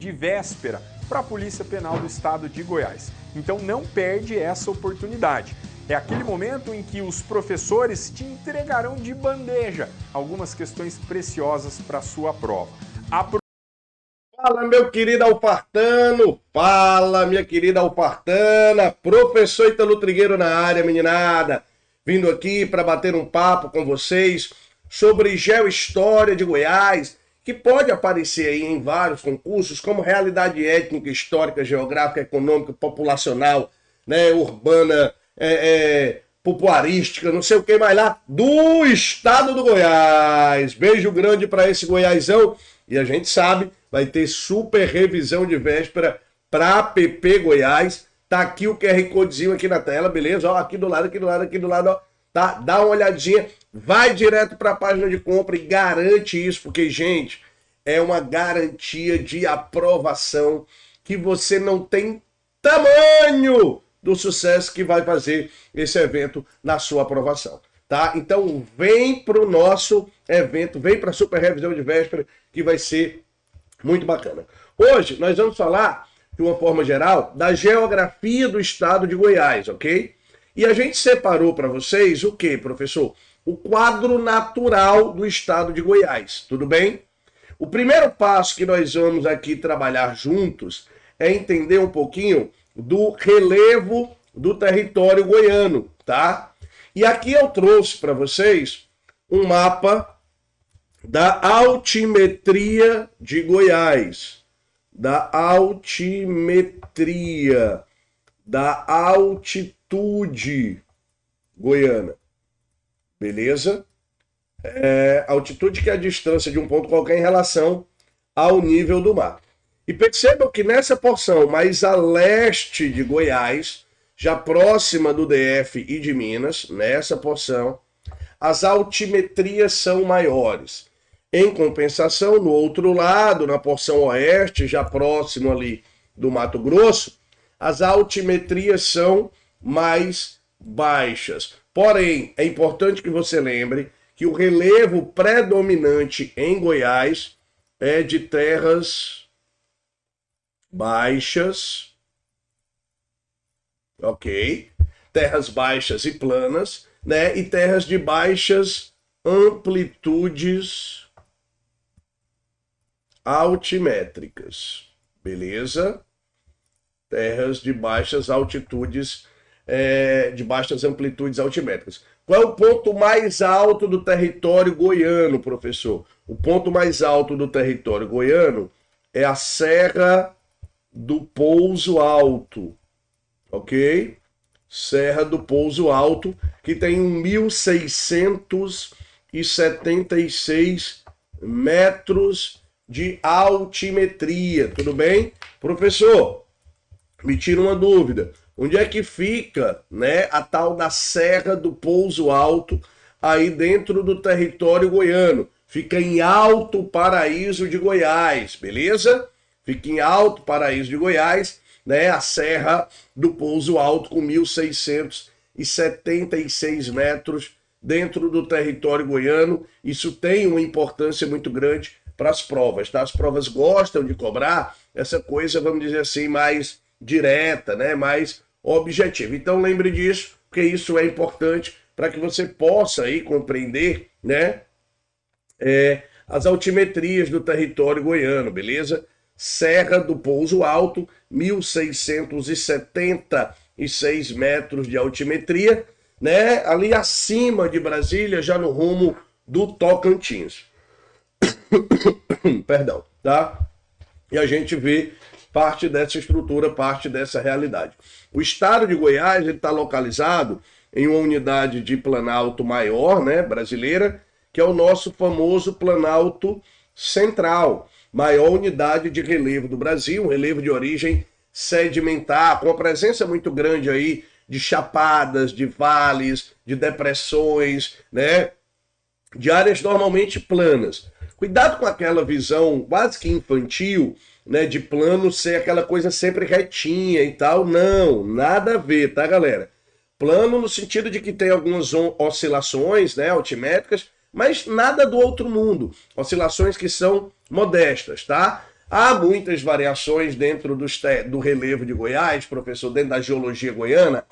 de véspera para a Polícia Penal do Estado de Goiás. Então não perde essa oportunidade. É aquele momento em que os professores te entregarão de bandeja algumas questões preciosas para a sua prova. Fala, meu querido Alpartano! Fala, minha querida Alpartana! Professor Ítalo Trigueiro na área, meninada! Vindo aqui para bater um papo com vocês sobre Geohistória de Goiás, que pode aparecer aí em vários concursos, como realidade étnica, histórica, geográfica, econômica, populacional, né, urbana, popuarística, não sei o que mais lá, do estado do Goiás. Beijo grande para esse Goiásão. E a gente sabe, vai ter super revisão de véspera para PP Goiás. Tá aqui o QR Codezinho aqui na tela, beleza? Ó, aqui do lado, ó. Tá? Dá uma olhadinha, vai direto para a página de compra e garante isso, porque, gente, é uma garantia de aprovação que você não tem tamanho do sucesso que vai fazer esse evento na sua aprovação, tá? Então, vem para o nosso evento, vem para a super revisão de véspera, que vai ser muito bacana. Hoje, nós vamos falar, de uma forma geral, da geografia do estado de Goiás, ok? E a gente separou para vocês o quê, professor? O quadro natural do estado de Goiás, tudo bem? O primeiro passo que nós vamos aqui trabalhar juntos é entender um pouquinho do relevo do território goiano, tá? E aqui eu trouxe para vocês um mapa da altimetria de Goiás, da altimetria, da altitude goiana, beleza? Altitude que é a distância de um ponto qualquer em relação ao nível do mar. E percebam que nessa porção mais a leste de Goiás, já próxima do DF e de Minas, nessa porção, as altimetrias são maiores. Em compensação, no outro lado, na porção oeste, já próximo ali do Mato Grosso, as altimetrias são mais baixas. Porém, é importante que você lembre que o relevo predominante em Goiás é de terras baixas, ok? Terras baixas e planas, né? E terras de baixas amplitudes altimétricas, beleza? Terras de baixas altitudes, de baixas amplitudes altimétricas. Qual é o ponto mais alto do território goiano, professor? O ponto mais alto do território goiano é a Serra do Pouso Alto, ok? Serra do Pouso Alto, que tem 1.676 metros de altimetria, tudo bem? Professor, me tira uma dúvida. Onde é que fica, né, a tal da Serra do Pouso Alto aí dentro do território goiano? Fica em Alto Paraíso de Goiás, beleza? Fica em Alto Paraíso de Goiás, né, a Serra do Pouso Alto com 1.676 metros dentro do território goiano. Isso tem uma importância muito grande para as provas, tá? As provas gostam de cobrar essa coisa, vamos dizer assim, mais direta, né, mais objetiva. Então lembre disso, porque isso é importante para que você possa aí compreender, né, as altimetrias do território goiano, beleza? Serra do Pouso Alto, 1.676 metros de altimetria, né? Ali acima de Brasília, já no rumo do Tocantins. Perdão, tá? E a gente vê parte dessa estrutura, parte dessa realidade. O estado de Goiás está localizado em uma unidade de planalto maior, né, brasileira, que é o nosso famoso Planalto Central, maior unidade de relevo do Brasil, um relevo de origem sedimentar, com uma presença muito grande aí de chapadas, de vales, de depressões, né, de áreas normalmente planas. Cuidado com aquela visão quase que infantil, né, de plano ser aquela coisa sempre retinha e tal. Não, nada a ver, tá, galera? Plano no sentido de que tem algumas oscilações, né, altimétricas, mas nada do outro mundo. Oscilações que são modestas, tá? Há muitas variações dentro do relevo de Goiás, professor, dentro da geologia goiana.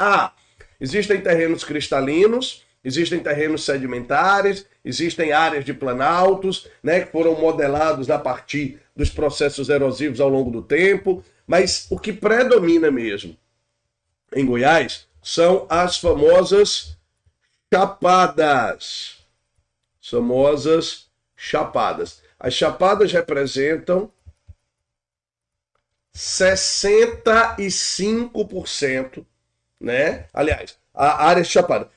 Existem terrenos cristalinos, existem terrenos sedimentares, existem áreas de planaltos, né, que foram modelados a partir dos processos erosivos ao longo do tempo, mas o que predomina mesmo em Goiás são as famosas chapadas. Famosas chapadas. As chapadas representam 65%, né? Aliás, a área chapada.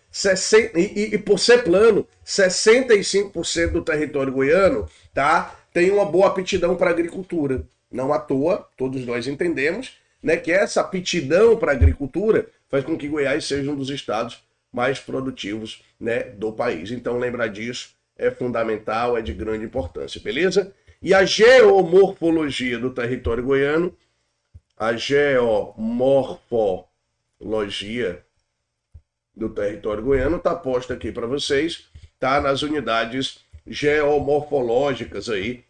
E por ser plano, 65% do território goiano, tá, tem uma boa aptidão para agricultura. Não à toa, todos nós entendemos, né, que essa aptidão para agricultura faz com que Goiás seja um dos estados mais produtivos, né, do país. Então, lembrar disso é fundamental, é de grande importância, beleza? E a geomorfologia do território goiano, a geomorfologia do território goiano está posta aqui para vocês, tá? Nas unidades geomorfológicas aí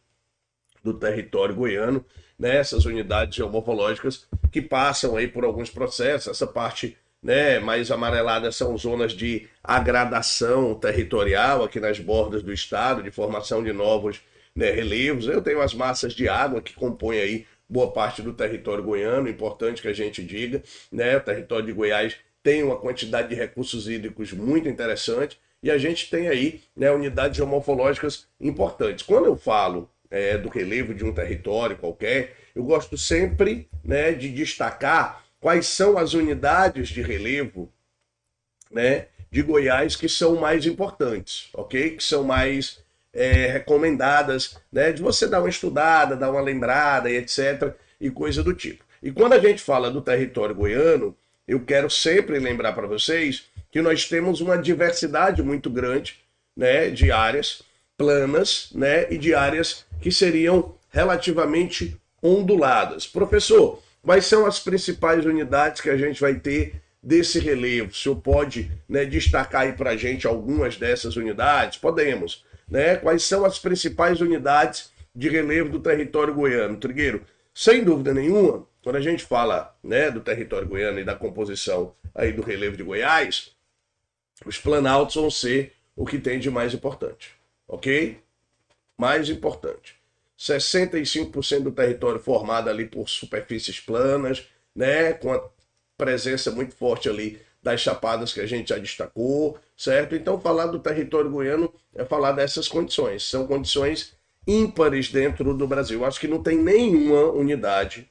do território goiano, né? Essas unidades geomorfológicas que passam aí por alguns processos. Essa parte, né, mais amarelada são zonas de agradação territorial aqui nas bordas do estado, de formação de novos, né, relevos. Eu tenho as massas de água que compõem aí boa parte do território goiano, importante que a gente diga, né? O território de Goiás tem uma quantidade de recursos hídricos muito interessante e a gente tem aí, né, unidades geomorfológicas importantes. Quando eu falo do relevo de um território qualquer, eu gosto sempre, né, de destacar quais são as unidades de relevo, né, de Goiás que são mais importantes, ok? Que são mais recomendadas, né, de você dar uma estudada, dar uma lembrada e etc. e coisa do tipo. E quando a gente fala do território goiano, eu quero sempre lembrar para vocês que nós temos uma diversidade muito grande, né, de áreas planas, né, e de áreas que seriam relativamente onduladas. Professor, quais são as principais unidades que a gente vai ter desse relevo? O senhor pode, né, destacar aí para a gente algumas dessas unidades? Podemos. Né? Quais são as principais unidades de relevo do território goiano? Trigueiro, sem dúvida nenhuma, quando a gente fala, né, do território goiano e da composição aí do relevo de Goiás, os planaltos vão ser o que tem de mais importante, ok? Mais importante. 65% do território formado ali por superfícies planas, né, com a presença muito forte ali das chapadas que a gente já destacou, certo? Então, falar do território goiano é falar dessas condições. São condições ímpares dentro do Brasil. Acho que não tem nenhuma unidade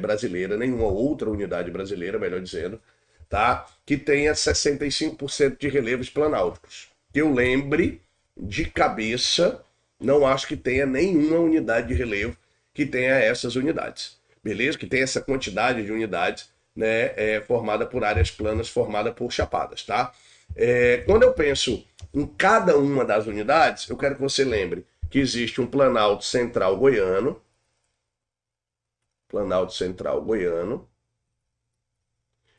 brasileira, nenhuma outra unidade brasileira, melhor dizendo, tá, que tenha 65% de relevos planálticos. Que eu lembre de cabeça, não acho que tenha nenhuma unidade de relevo que tenha essas unidades, beleza? Que tenha essa quantidade de unidades, né, formada por áreas planas, formada por chapadas, tá? Quando eu penso em cada uma das unidades, eu quero que você lembre que existe um planalto central goiano,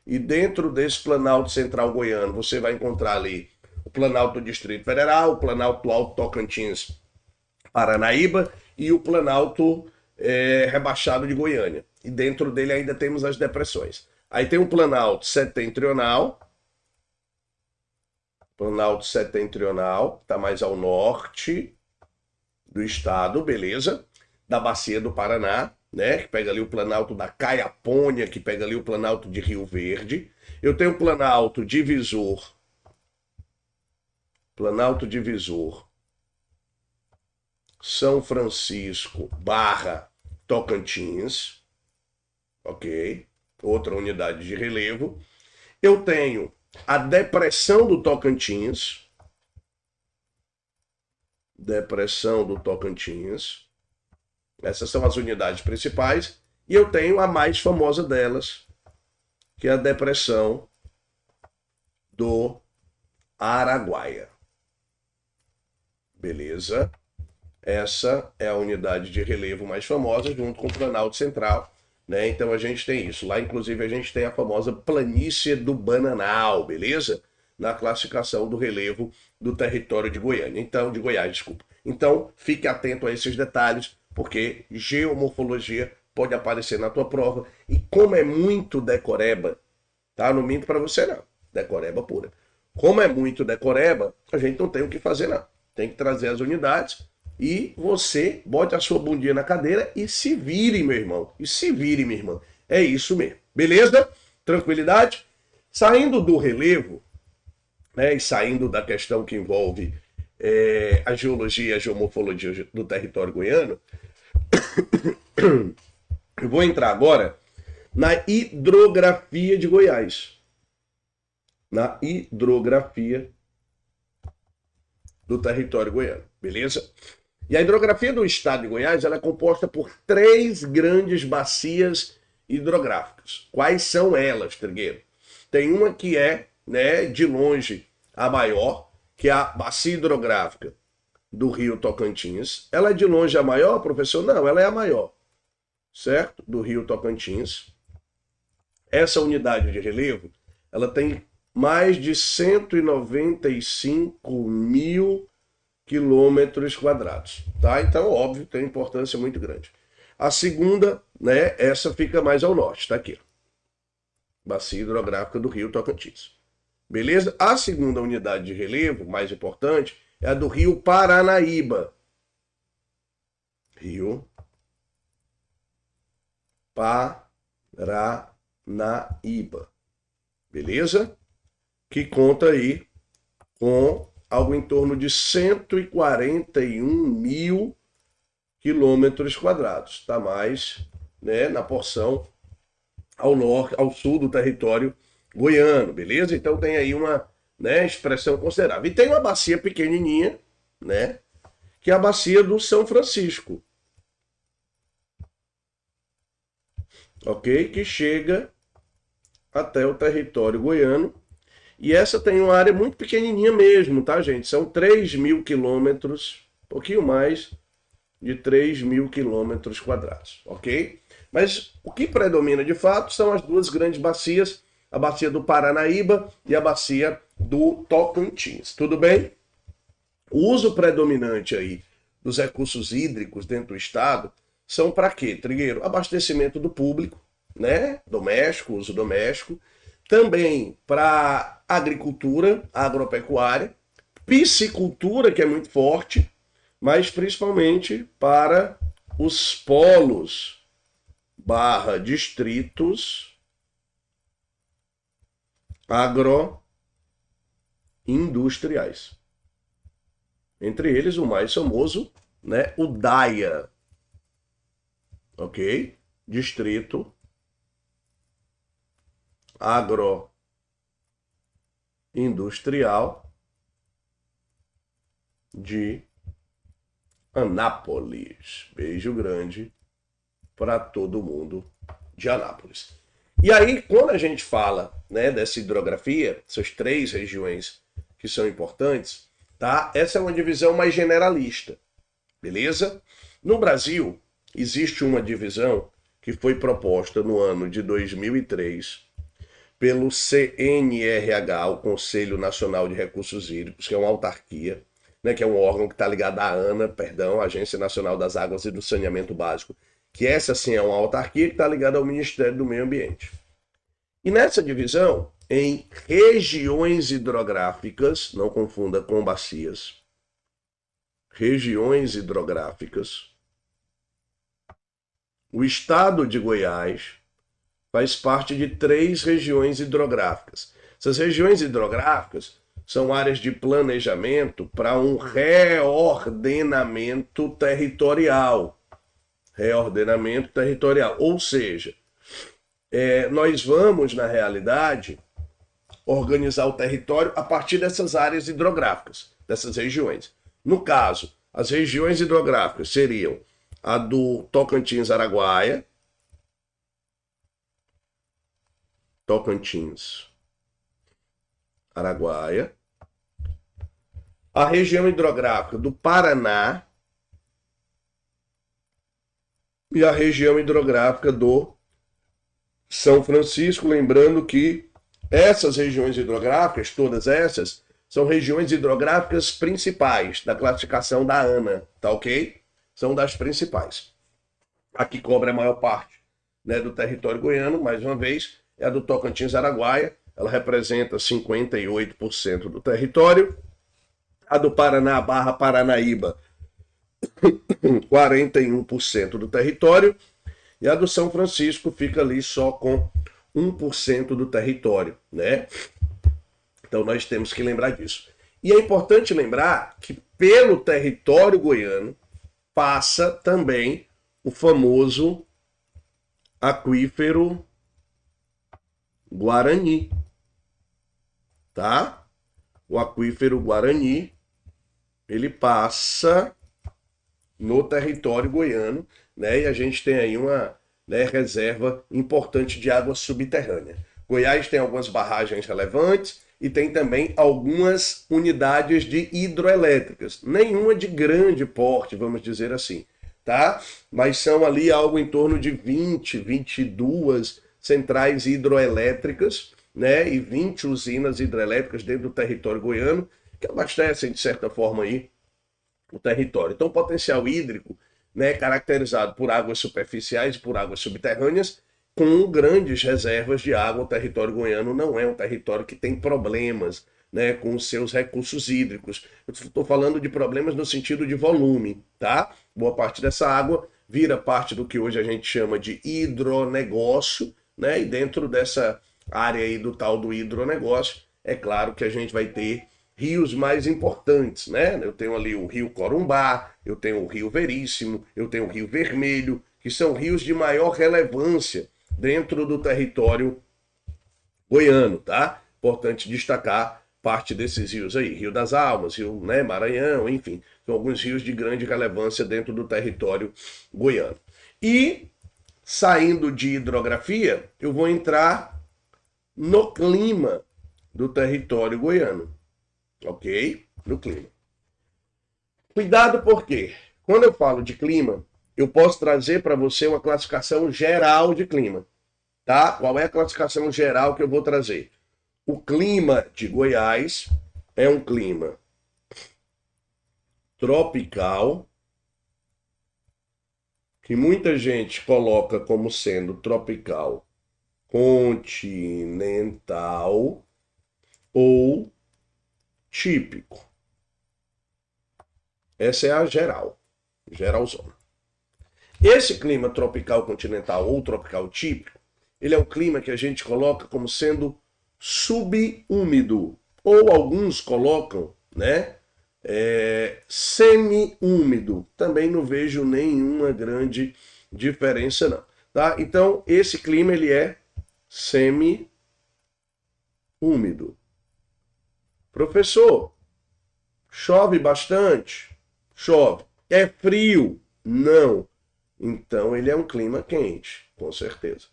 e dentro desse planalto central goiano você vai encontrar ali o planalto do Distrito Federal, o planalto do Alto Tocantins, Paranaíba e o planalto rebaixado de Goiânia. E dentro dele ainda temos as depressões. Aí tem o planalto setentrional, está mais ao norte do estado, beleza? Da bacia do Paraná, né? Que pega ali o planalto da Caiapônia, que pega ali o planalto de Rio Verde. Eu tenho o planalto divisor, São Francisco / Tocantins, ok? Outra unidade de relevo. Eu tenho a depressão do Tocantins, essas são as unidades principais, e eu tenho a mais famosa delas, que é a depressão do Araguaia. Beleza? Essa é a unidade de relevo mais famosa, junto com o Planalto Central, né? Então a gente tem isso. Lá, inclusive, a gente tem a famosa planície do Bananal, beleza? Na classificação do relevo do território de Goiânia. Então, de Goiás, desculpa. Então, fique atento a esses detalhes, porque geomorfologia pode aparecer na tua prova. E como é muito decoreba, tá? Não minto para você não, decoreba pura. Como é muito decoreba, a gente não tem o que fazer não. Tem que trazer as unidades e você bote a sua bundinha na cadeira e se vire, meu irmão. E se vire, minha irmã. É isso mesmo. Beleza? Tranquilidade? Saindo do relevo, né, e saindo da questão que envolve a geologia e a geomorfologia do território goiano, eu vou entrar agora na hidrografia de Goiás. Na hidrografia do território goiano, beleza? E a hidrografia do estado de Goiás ela é composta por 3 grandes bacias hidrográficas. Quais são elas, Trigueiro? Tem uma que é, né, de longe a maior, que é a bacia hidrográfica do Rio Tocantins. Ela é de longe a maior, professor? Não, ela é a maior, certo? Do Rio Tocantins. Essa unidade de relevo, ela tem mais de 195 mil quilômetros quadrados, tá? Então, óbvio, tem importância muito grande. A segunda, né, essa fica mais ao norte, tá aqui. Bacia hidrográfica do Rio Tocantins. Beleza? A segunda unidade de relevo, mais importante, é a do Rio Paranaíba. Rio Paranaíba. Beleza? Que conta aí com algo em torno de 141 mil quilômetros quadrados. Está mais, né, na porção ao norte, ao sul do território goiano, beleza? Então tem aí uma, né, expressão considerável. E tem uma bacia pequenininha, né, que é a bacia do São Francisco. Ok? Que chega até o território goiano. E essa tem uma área muito pequenininha mesmo, tá, gente? São 3 mil quilômetros, um pouquinho mais de 3 mil quilômetros quadrados, ok? Mas o que predomina de fato são as duas grandes bacias, a bacia do Paranaíba e a bacia do Tocantins, tudo bem? O uso predominante aí dos recursos hídricos dentro do estado são para quê, Trigueiro? Abastecimento do público, né? Doméstico, uso doméstico, também para agricultura, agropecuária, piscicultura, que é muito forte, mas principalmente para os polos / distritos agroindustriais. Entre eles, o mais famoso, né, o DAIA, ok? Distrito agroindustrial de Anápolis. Beijo grande para todo mundo de Anápolis. E aí, quando a gente fala, né, dessa hidrografia, essas 3 regiões que são importantes, tá? Essa é uma divisão mais generalista, beleza? No Brasil, existe uma divisão que foi proposta no ano de 2003 pelo CNRH, o Conselho Nacional de Recursos Hídricos, que é uma autarquia, né, que é um órgão que está ligado à ANA, Agência Nacional das Águas e do Saneamento Básico, que essa sim é uma autarquia que está ligada ao Ministério do Meio Ambiente. E nessa divisão, em regiões hidrográficas, não confunda com bacias, regiões hidrográficas, o estado de Goiás faz parte de 3 regiões hidrográficas. Essas regiões hidrográficas são áreas de planejamento para um reordenamento territorial. Reordenamento territorial. Ou seja, nós vamos, na realidade, organizar o território a partir dessas áreas hidrográficas, dessas regiões. No caso, as regiões hidrográficas seriam a do Tocantins-Araguaia, Tocantins-Araguaia, a região hidrográfica do Paraná e a região hidrográfica do São Francisco, lembrando que essas regiões hidrográficas, todas essas, são regiões hidrográficas principais da classificação da ANA, tá ok? são das principais. A que cobre a maior parte, né, do território goiano, mais uma vez, é a do Tocantins-Araguaia, ela representa 58% do território. A do Paraná barra Paranaíba, 41% do território. E a do São Francisco fica ali só com 1% do território, né? Então nós temos que lembrar disso. E é importante lembrar que pelo território goiano passa também o famoso aquífero Guarani, tá? O aquífero Guarani, ele passa no território goiano, né? E a gente tem aí uma, né, reserva importante de água subterrânea. Goiás tem algumas barragens relevantes e tem também algumas unidades de hidroelétricas. Nenhuma de grande porte, vamos dizer assim, tá? Mas são ali algo em torno de 20, 22 centrais hidroelétricas, né? E 20 usinas hidrelétricas dentro do território goiano, que abastecem, de certa forma, aí, o território. Então, o potencial hídrico, né, caracterizado por águas superficiais e por águas subterrâneas, com grandes reservas de água. O território goiano não é um território que tem problemas, né, com os seus recursos hídricos. Eu estou falando de problemas no sentido de volume, tá? Boa parte dessa água vira parte do que hoje a gente chama de hidronegócio, né? E dentro dessa área aí do tal do hidronegócio, é claro que a gente vai ter rios mais importantes, né? Eu tenho ali o Rio Corumbá, eu tenho o Rio Veríssimo, eu tenho o Rio Vermelho, que são rios de maior relevância dentro do território goiano, tá? Importante destacar parte desses rios aí, Rio das Almas, Rio, né, Maranhão, enfim, são alguns rios de grande relevância dentro do território goiano. E, saindo de hidrografia, eu vou entrar no clima do território goiano, ok? No clima. Cuidado porque, quando eu falo de clima, eu posso trazer para você uma classificação geral de clima, tá? Qual é a classificação geral que eu vou trazer? O clima de Goiás é um clima tropical, que muita gente coloca como sendo tropical continental ou típico. Essa é a geral, geralzona. Esse clima tropical continental ou tropical típico, ele é um clima que a gente coloca como sendo subúmido, ou alguns colocam, né, semi-úmido. Também não vejo nenhuma grande diferença não, tá? Então, esse clima ele é semi-úmido. Professor, chove bastante? Chove. É frio? Não. Então ele é um clima quente, com certeza.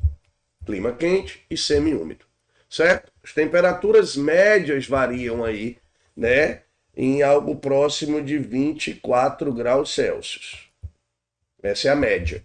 Clima quente e semi-úmido, certo? As temperaturas médias variam aí, né, em algo próximo de 24 graus Celsius. Essa é a média.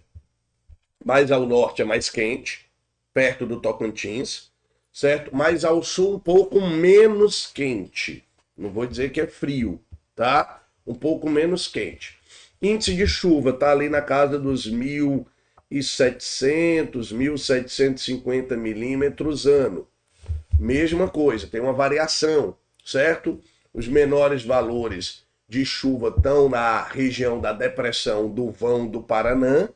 Mais ao norte é mais quente, perto do Tocantins, certo? Mais ao sul um pouco menos quente. Não vou dizer que é frio, tá? Um pouco menos quente. Índice de chuva está ali na casa dos 1.700, 1.750 milímetros ano. Mesma coisa, tem uma variação, certo? Os menores valores de chuva estão na região da depressão do Vão do Paraná,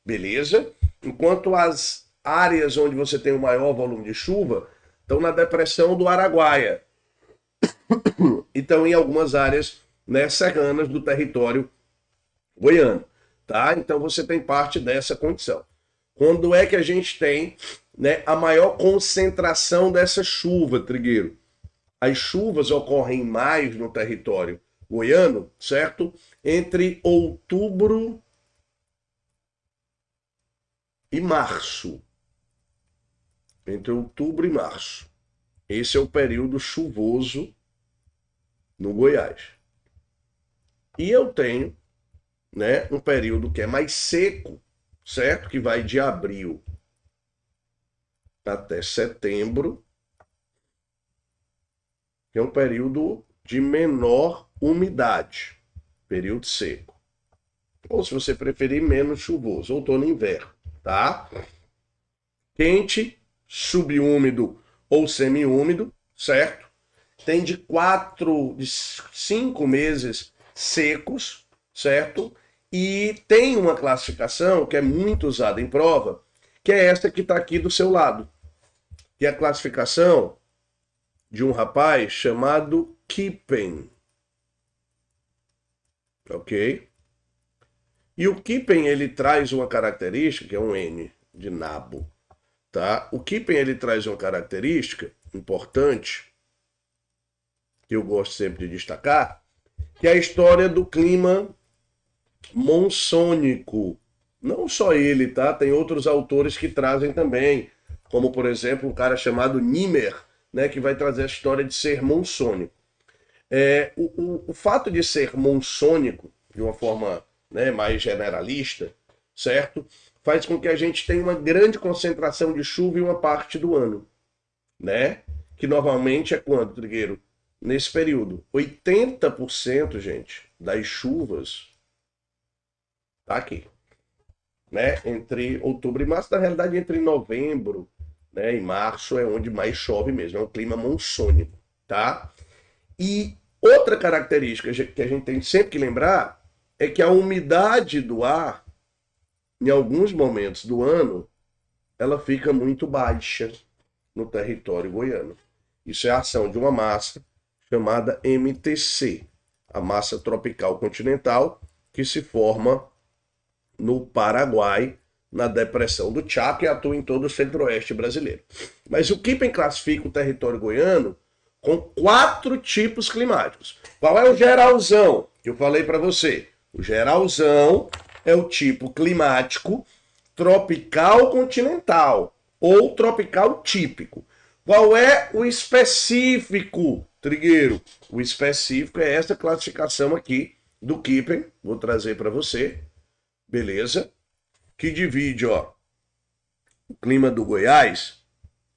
beleza? Enquanto as áreas onde você tem o maior volume de chuva estão na depressão do Araguaia. E estão em algumas áreas, né, serranas do território goiano, tá? Então você tem parte dessa condição. Quando é que a gente tem, né, a maior concentração dessa chuva, Trigueiro? As chuvas ocorrem mais no território goiano, certo? Entre outubro e março. Entre outubro e março. Esse é o período chuvoso no Goiás. E eu tenho, né, um período que é mais seco, certo? Que vai de abril até setembro, que é um período de menor umidade, período seco. ou se você preferir, menos chuvoso, outono e inverno, tá? Quente, subúmido ou semiúmido, certo? Tem de 5 meses secos, certo? E tem uma classificação que é muito usada em prova, que é esta que está aqui do seu lado, que é a classificação de um rapaz chamado Kippen. Ok? E o Kippen, ele traz uma característica, que é um N de nabo, tá? O Kippen, ele traz uma característica importante, que eu gosto sempre de destacar, que é a história do clima monsônico. Não só ele, tá? Tem outros autores que trazem também, como, por exemplo, um cara chamado Niemer, né, que vai trazer a história de ser monsônico. O fato de ser monsônico, de uma forma, né, mais generalista, certo? Faz com que a gente tenha uma grande concentração de chuva em uma parte do ano, né? Que normalmente é quando, Trigueiro? Nesse período. 80%, gente, das chuvas tá aqui, né? Entre outubro e março, na realidade, entre novembro, né, e março é onde mais chove mesmo, é um clima monsônico, tá? E outra característica que a gente tem sempre que lembrar é que a umidade do ar, em alguns momentos do ano, ela fica muito baixa no território goiano. Isso é a ação de uma massa chamada MTC, a massa tropical continental, que se forma no Paraguai, na depressão do Chaco, e atua em todo o centro-oeste brasileiro. Mas o Kippen classifica o território goiano com 4 tipos climáticos. Qual é o geralzão que eu falei para você? O geralzão é o tipo climático tropical continental ou tropical típico. Qual é o específico, Trigueiro? O específico é essa classificação aqui do Kippen, vou trazer para você, beleza? Que divide, ó, o clima do Goiás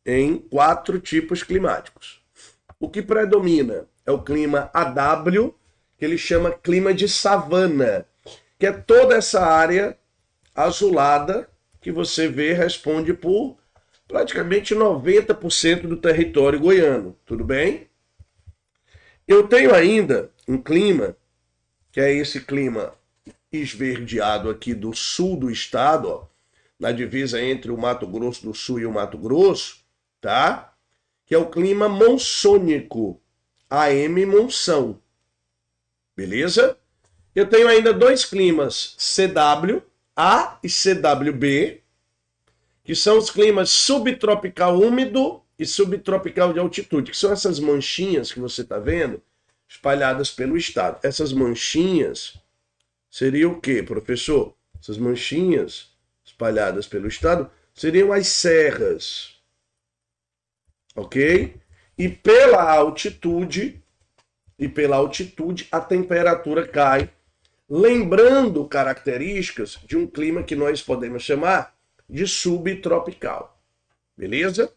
em 4 tipos climáticos. O que predomina é o clima AW, que ele chama clima de savana, que é toda essa área azulada que você vê responde por praticamente 90% do território goiano, tudo bem? Eu tenho ainda um clima, que é esse clima esverdeado aqui do sul do estado, ó, na divisa entre o Mato Grosso do Sul e o Mato Grosso, tá? Que é o clima monsônico, AM monção, beleza? Eu tenho ainda 2 climas CW, A e CWB, que são os climas subtropical úmido e subtropical de altitude, que são essas manchinhas que você está vendo espalhadas pelo estado. Essas manchinhas seriam o quê, professor? Essas manchinhas espalhadas pelo estado seriam as serras, ok? E pela altitude a temperatura cai, lembrando características de um clima que nós podemos chamar de subtropical. Beleza?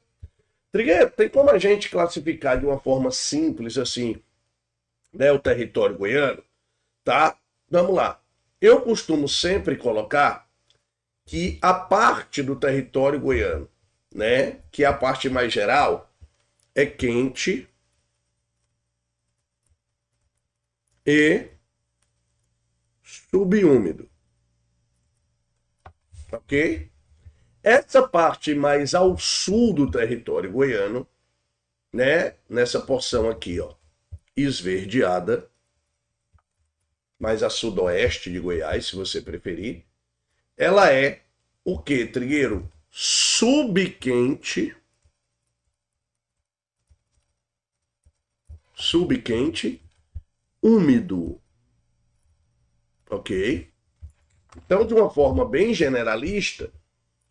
Trigueiro, tem como a gente classificar de uma forma simples assim, né, o território goiano? Tá? Vamos lá. Eu costumo sempre colocar que a parte do território goiano, né, que é a parte mais geral, é quente e subúmido. Ok? Essa parte mais ao sul do território goiano, né, nessa porção aqui, ó, esverdeada, mais a sudoeste de Goiás, se você preferir, ela é o que, Trigueiro? Subquente úmido. Ok? Então, de uma forma bem generalista,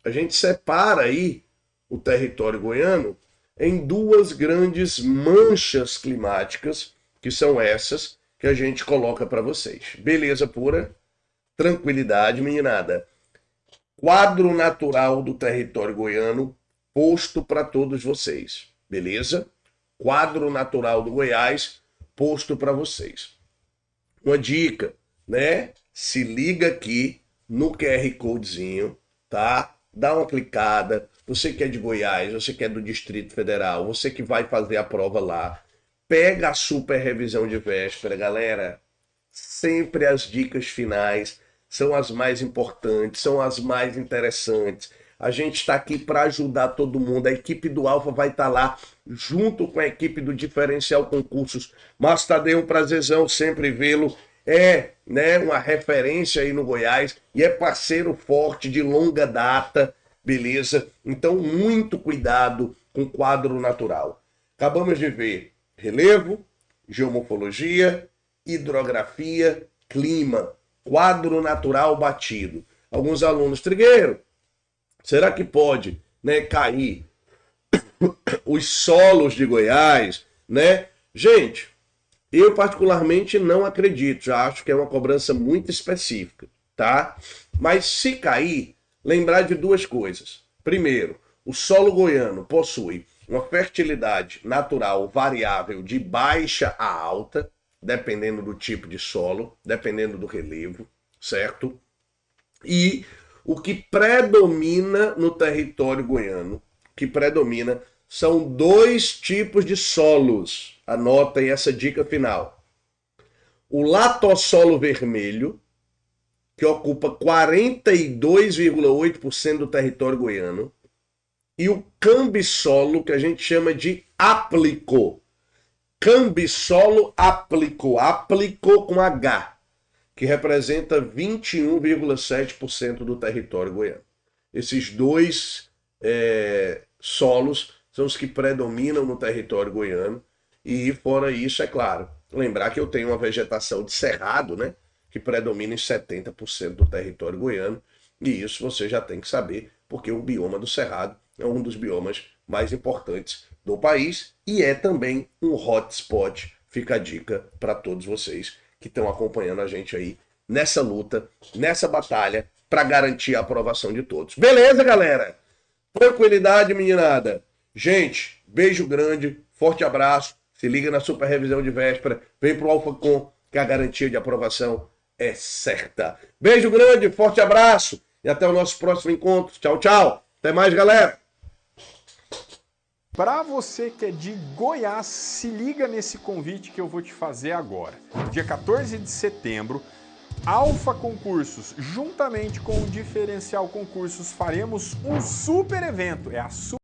a gente separa aí o território goiano em 2 grandes manchas climáticas, que são essas que a gente coloca para vocês. Beleza pura? Tranquilidade, meninada. Quadro natural do território goiano posto para todos vocês. Beleza? Quadro natural do Goiás posto para vocês. Uma dica, né? se liga aqui no QR Codezinho, tá? Dá uma clicada. Você que é de Goiás, você que é do Distrito Federal, você que vai fazer a prova lá, pega a super revisão de véspera, galera. Sempre as dicas finais são as mais importantes, são as mais interessantes. A gente está aqui para ajudar todo mundo. A equipe do Alfa vai estar lá junto com a equipe do Diferencial Concursos. Márcio Tadeu, um prazerzão sempre vê-lo. É, né, uma referência aí no Goiás e é parceiro forte de longa data, beleza? Então, muito cuidado com o quadro natural. Acabamos de ver relevo, geomorfologia, hidrografia, clima, quadro natural batido. Alguns alunos, Trigueiro, será que pode, né, cair os solos de Goiás, né? Gente, eu particularmente não acredito, já acho que é uma cobrança muito específica, tá? Mas se cair, lembrar de duas coisas. Primeiro, o solo goiano possui uma fertilidade natural variável de baixa a alta, dependendo do tipo de solo, dependendo do relevo, certo? E o que predomina no território goiano, são dois tipos de solos. Anotem essa dica final. O latossolo vermelho, que ocupa 42,8% do território goiano, e o cambissolo, que a gente chama de áplico. Cambissolo áplico, áplico com H, que representa 21,7% do território goiano. Esses dois solos são os que predominam no território goiano. E fora isso, é claro, lembrar que eu tenho uma vegetação de cerrado, né, que predomina em 70% do território goiano. E isso você já tem que saber, porque o bioma do cerrado é um dos biomas mais importantes do país e é também um hotspot. Fica a dica para todos vocês que estão acompanhando a gente aí nessa luta, nessa batalha, para garantir a aprovação de todos. Beleza, galera? Tranquilidade, meninada. Gente, beijo grande, forte abraço. Se liga na super revisão de véspera. Vem pro AlfaCon, que a garantia de aprovação é certa. Beijo grande, forte abraço. E até o nosso próximo encontro. Tchau, tchau. Até mais, galera. Para você que é de Goiás, se liga nesse convite que eu vou te fazer agora. Dia 14 de setembro, Alfa Concursos, juntamente com o Diferencial Concursos, faremos um super evento. É a